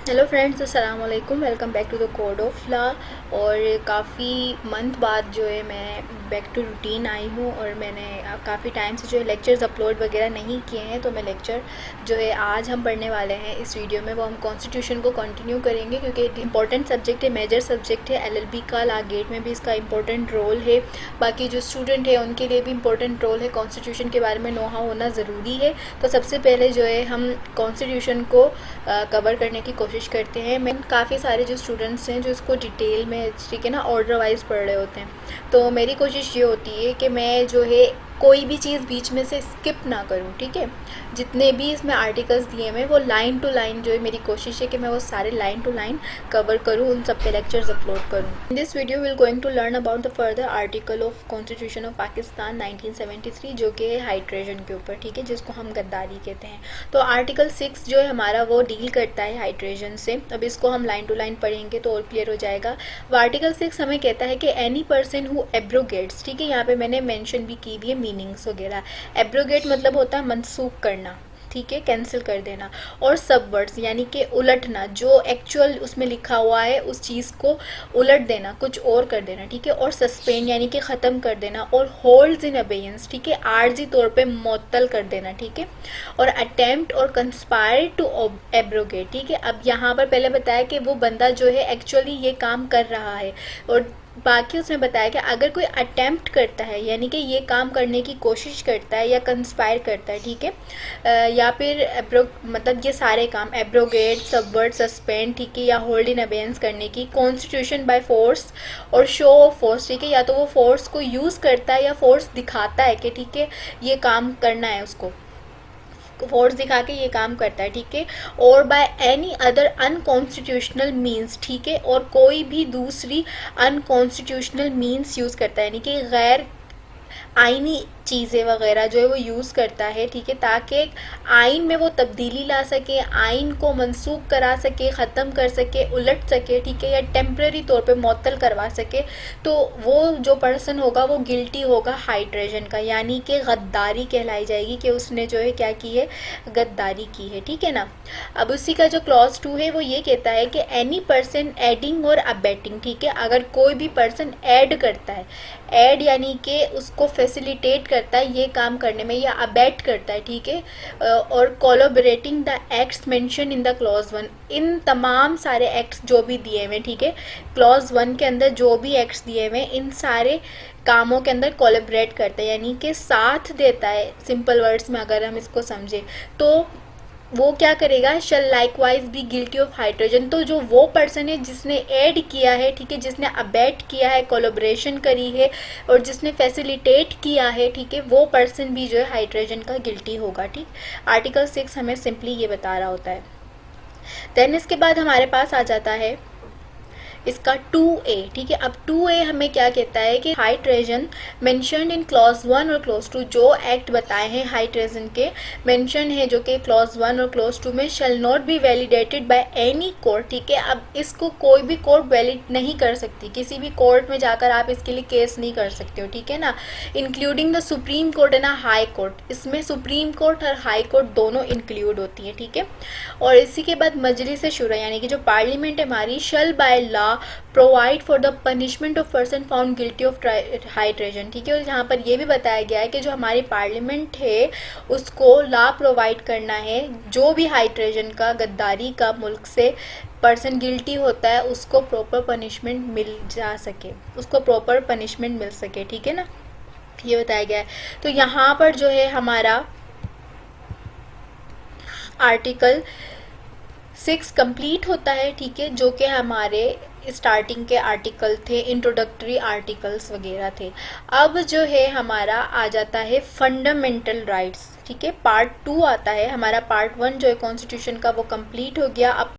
Hello friends, अस्सलाम वालेकुम। Welcome back to the code of law. और काफ़ी मंथ बाद जो है मैं बैक टू रूटीन आई हूँ और मैंने काफ़ी टाइम से जो है लेक्चर्स अपलोड वगैरह नहीं किए हैं। तो मैं लेक्चर जो है आज हम पढ़ने वाले हैं इस वीडियो में, वो हम कॉन्स्टिट्यूशन को कंटिन्यू करेंगे क्योंकि इंपॉर्टेंट सब्जेक्ट है, मेजर सब्जेक्ट है। एलएलबी का लॉ गेट में भी इसका इंपॉर्टेंट रोल है। बाकी जो स्टूडेंट है उनके लिए भी इंपॉर्टेंट रोल है। कॉन्स्टिट्यूशन के बारे में नोहा होना ज़रूरी है। तो सबसे पहले जो है हम कॉन्स्टिट्यूशन को कवर करने की कोशिश करते हैं। मैं काफ़ी सारे जो स्टूडेंट्स हैं जो इसको डिटेल में, ठीक है ना, ऑर्डर वाइज पढ़ रहे होते हैं। तो मेरी कोशिश ये होती है कि मैं जो है कोई भी चीज़ बीच में से स्किप ना करूं, ठीक है। जितने भी इसमें आर्टिकल्स दिए हुए वो लाइन टू लाइन जो है मेरी कोशिश है कि मैं वो सारे लाइन टू लाइन कवर करूं, उन सब पे लेक्चर्स अपलोड करूं। In this video will going to learn about the further article of constitution of Pakistan 1973 जो कि है हाई ट्रेजन के ऊपर, ठीक है, जिसको हम गद्दारी कहते हैं। तो आर्टिकल 6 जो है हमारा वो डील करता है हाई ट्रेजन से। अब इसको हम लाइन टू लाइन पढ़ेंगे तो और क्लियर हो जाएगा। वो आर्टिकल 6 हमें कहता है कि एनी पर्सन हु एब्रोगेट्स, ठीक है, यहाँ पे मैंने मेंशन भी की हुई है मीनिंग्स वगैरह। एब्रोगेट मतलब होता है मनसूख करना, ठीक है, कैंसिल कर देना। और सबवर्ड्स यानी कि उलटना, जो एक्चुअल उसमें लिखा हुआ है उस चीज़ को उलट देना, कुछ और कर देना, ठीक है। और सस्पेंड यानी कि ख़त्म कर देना। और होल्ड्स इन अबेयंस, ठीक है, आर्जी तौर पे मुअत्तल कर देना, ठीक है। और अटेम्प्ट और कंस्पायर टू एब्रोगेट, ठीक है। अब यहाँ पर पहले बताया कि वो बंदा जो है एक्चुअली ये काम कर रहा है, और बाकी उसने बताया कि अगर कोई अटेम्प्ट करता है यानी कि ये काम करने की कोशिश करता है या कंस्पायर करता है, ठीक है, या फिर मतलब ये सारे काम एब्रोगेट, सबवर्ट, सस्पेंड, ठीक है, या होल्ड इन अबेयंस करने की, कॉन्स्टिट्यूशन बाय फोर्स और शो ऑफ फोर्स, ठीक है, या तो वो फोर्स को यूज़ करता है या फोर्स दिखाता है कि ठीक है ये काम करना है, उसको फोर्स दिखा के ये काम करता है, ठीक है। और by any other unconstitutional means, ठीक है, और कोई भी दूसरी अनकॉन्स्टिट्यूशनल मीन्स यूज़ करता है यानी कि गैर आइनी चीज़ें वगैरह जो है वो यूज़ करता है, ठीक है, ताकि आइन में वो तब्दीली ला सके, आइन को मनसूख करा सके, ख़त्म कर सके, उलट सके, ठीक है, या टेम्प्रेरी तौर पे मुअत्तल करवा सके। तो वो जो पर्सन होगा वो गिल्टी होगा हाई ट्रेजन का, यानी कि गद्दारी कहलाई जाएगी कि उसने जो है क्या की है, गद्दारी की है, ठीक है ना। अब उसी का जो क्लॉज 2 है वो ये कहता है कि एनी पर्सन एडिंग और अबेटिंग, ठीक है, अगर कोई भी पर्सन ऐड करता है, ऐड यानी कि उसको फैसिलिटेट करता है ये काम करने में, या अबेट करता है, ठीक है, और collaborating the acts mention in the clause 1, इन तमाम सारे एक्ट्स जो भी दिए हुए, ठीक है, क्लॉज 1 के अंदर जो भी एक्ट्स दिए हुए इन सारे कामों के अंदर कोलैबोरेट करता है यानी कि साथ देता है। सिंपल वर्ड्स में अगर हम इसको समझे तो वो क्या करेगा, shall likewise be guilty of hydrogen. तो जो वो पर्सन है जिसने ऐड किया है, ठीक है, जिसने अबेट किया है, कोलैबोरेशन करी है और जिसने फैसिलिटेट किया है, ठीक है, वो पर्सन भी जो है हाइड्रोजन का गिल्टी होगा, ठीक। आर्टिकल 6 हमें सिंपली ये बता रहा होता है। देन इसके बाद हमारे पास आ जाता है इसका 2A, ठीक है। अब 2A हमें क्या कहता है कि high treason mentioned in clause 1 और क्लॉज 2, जो एक्ट बताए हैं हाई ट्रेजन के मेंशन है जो कि क्लॉज 1 और क्लॉज 2 में, shall not be validated by any court, ठीक है। अब इसको कोई भी कोर्ट वैलिड नहीं कर सकती, किसी भी कोर्ट में जाकर आप इसके लिए केस नहीं कर सकते हो, ठीक है ना, including the supreme court and high court. इसमें सुप्रीम कोर्ट और हाई कोर्ट दोनों इंक्लूड होती है, ठीक है। और इसी के बाद मजलिस शुरा यानी कि जो पार्लियामेंट है हमारी, shall by law provide for the punishment of person found guilty of high treason, ठीक है। और यहाँ पर यह भी बताया गया है कि जो हमारी पार्लियामेंट है उसको लॉ प्रोवाइड करना है, जो भी हाई ट्रेजन का, गद्दारी का मुल्क से पर्सन गिल्टी होता है उसको प्रॉपर पनिशमेंट मिल जा सके, उसको प्रॉपर पनिशमेंट मिल सके, ठीक है ना, ये बताया गया है। तो यहाँ पर जो है हमारा आर्टिकल 6 कंप्लीट होता है, ठीक है, जो कि हमारे स्टार्टिंग के आर्टिकल थे, इंट्रोडक्टरी आर्टिकल्स वगैरह थे। अब जो है हमारा आ जाता है फंडामेंटल राइट्स, ठीक है, पार्ट 2 आता है हमारा। पार्ट 1 जो है कॉन्स्टिट्यूशन का वो कंप्लीट हो गया। अब